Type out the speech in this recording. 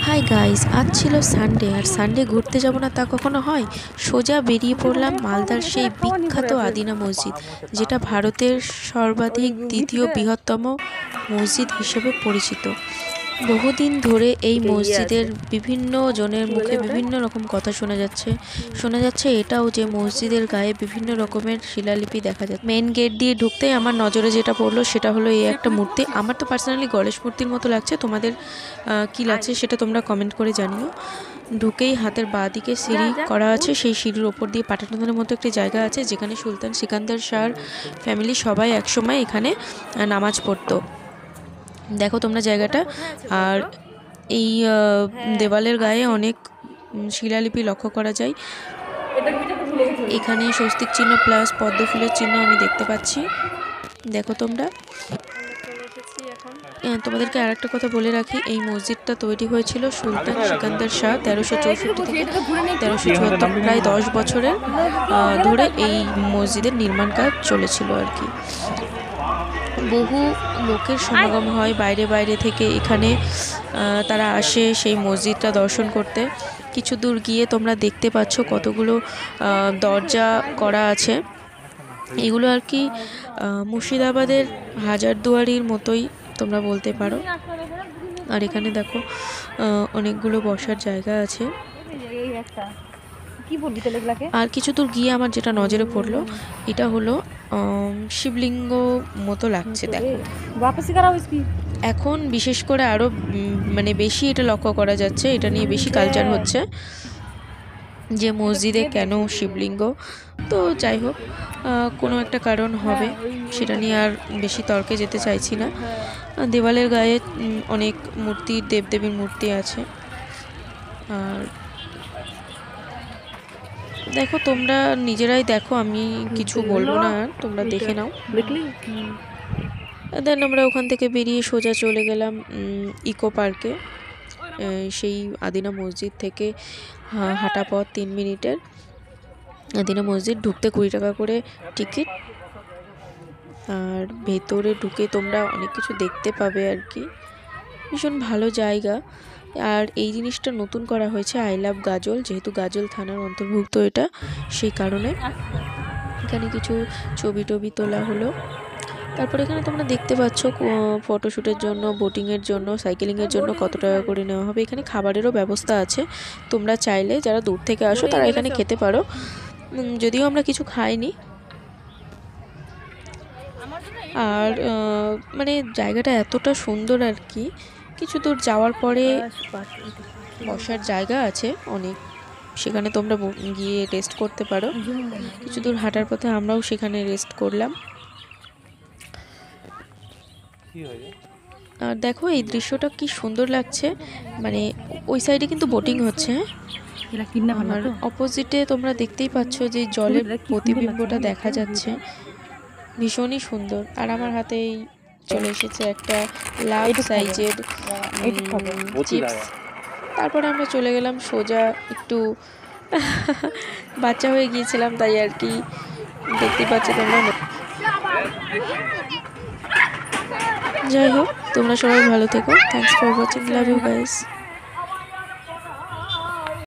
Hi guys, আজ ছিল Sunday. আর Sunday ঘুরতে যাব না তা কখনো হয়? সোজা বেরিয়ে পড়লাম মালদার সেই বিখ্যাত আদিনা মসজিদ, যেটা ভারতের সর্বাধিক দ্বিতীয় বৃহত্তম মসজিদ হিসেবে পরিচিত। বহুদিন ধরে এই মসজিদের বিভিন্ন জনের মুখে বিভিন্ন রকম কথা শোনা যাচ্ছে এটাও যে মসজিদের গায়ে বিভিন্ন রকমের শিলালিপি দেখা যায়। মেন গেট দিয়ে ঢুকতেই আমার নজরে যেটা পড়লো সেটা হলো এই একটা মূর্তি। আমার তো পার্সোনালি গণেশ মূর্তির মতো লাগছে, তোমাদের কি লাগছে সেটা তোমরা কমেন্ট করে জানিও। ঢুকেই হাতের বাঁ দিকে সিঁড়ি করা আছে, সেই সিঁড়ির ওপর দিয়ে পাটাতনের মতো একটি জায়গা আছে যেখানে সুলতান সিকান্দার শাহর ফ্যামিলি সবাই একসময় এখানে নামাজ পড়তো। দেখো তোমরা জায়গাটা। আর এই দেওয়ালের গায়ে অনেক শিলালিপি লক্ষ্য করা যায়। এখানে স্বস্তিক চিহ্ন প্লাস পদ্ম ফুলের চিহ্ন আমি দেখতে পাচ্ছি। দেখো তোমরা। তোমাদেরকে আর একটা কথা বলে রাখি, এই মসজিদটা তৈরি হয়েছিল সুলতান সিকান্দার শাহ 1364 থেকে 1374, প্রায় 10 বছরের ধরে এই মসজিদের নির্মাণ কাজ চলেছিল আর কি। বহু লোকের সমাগম হয় বাইরে বাইরে থেকে, এখানে তারা আসে সেই মসজিদটা দর্শন করতে। কিছু দূর গিয়ে তোমরা দেখতে পাচ্ছ কতগুলো দরজা করা আছে। এগুলো আর কি মুর্শিদাবাদের হাজারদুয়ারির মতোই তোমরা বলতে পারো। আর এখানে দেখো অনেকগুলো বসার জায়গা আছে। আর কিছু দূর গিয়ে আমার যেটা নজরে পড়লো, এটা হলো শিবলিঙ্গ মতো লাগছে। দেখো এখন বিশেষ করে আরও মানে বেশি এটা লক্ষ্য করা যাচ্ছে, এটা নিয়ে বেশি কালচার হচ্ছে যে মসজিদে কেন শিবলিঙ্গ। তো যাই হোক, কোনো একটা কারণ হবে, সেটা নিয়ে আর বেশি তর্কে যেতে চাইছি না। দেওয়ালের গায়ে অনেক মূর্তি, দেবদেবীর মূর্তি আছে। আর দেখো তোমরা নিজেরাই দেখো, আমি কিছু বলবো না, তোমরা দেখে নাও। দেন আমরা ওখান থেকে বেরিয়ে সোজা চলে গেলাম ইকো পার্কে। সেই আদিনা মসজিদ থেকে হাঁটা পথ 3 মিনিটের। আদিনা মসজিদ ঢুকতে 20 টাকা করে টিকিট। আর ভেতরে ঢুকে তোমরা অনেক কিছু দেখতে পাবে আর কি। ভীষণ ভালো জায়গা। আর এই জিনিসটা নতুন করা হয়েছে আই লাভ গাজল, যেহেতু গাজল থানার অন্তর্ভুক্ত এটা, সেই কারণে এখানে কিছু ছবি টবি তোলা হলো। তারপর এখানে তোমরা দেখতে পাচ্ছ ফটোশ্যুটের জন্য, বোটিংয়ের জন্য, সাইকেলিংয়ের জন্য কত টাকা করে নেওয়া হবে। এখানে খাবারেরও ব্যবস্থা আছে, তোমরা চাইলে যারা দূর থেকে আসো তারা এখানে খেতে পারো। যদিও আমরা কিছু খাইনি। আর মানে জায়গাটা এতটা সুন্দর আর কি। কিছু দূর যাওয়ার পরে বসার জায়গা আছে অনেক, সেখানে তোমরা গিয়ে রেস্ট করতে পারো। কিছু দূর হাঁটার পথে আমরাও সেখানে রেস্ট করলাম। আর দেখো এই দৃশ্যটা কি সুন্দর লাগছে, মানে ওই সাইডে কিন্তু বোটিং হচ্ছে। আর অপোজিটে তোমরা দেখতেই পাচ্ছ যে জলের প্রতিবিম্বটা দেখা যাচ্ছে, ভীষণই সুন্দর। আর আমার হাতেই চলে এসেছে একটা লার্জ সাইজের চিপস। তারপরে আমরা চলে গেলাম সোজা, একটু বাচ্চা হয়ে গিয়েছিলাম তাই আর কি, দেখতেই পাচ্ছ তোমরা। যাই হোক, তোমরা সবাই ভালো থেকো। Thanks for watching, love you guys.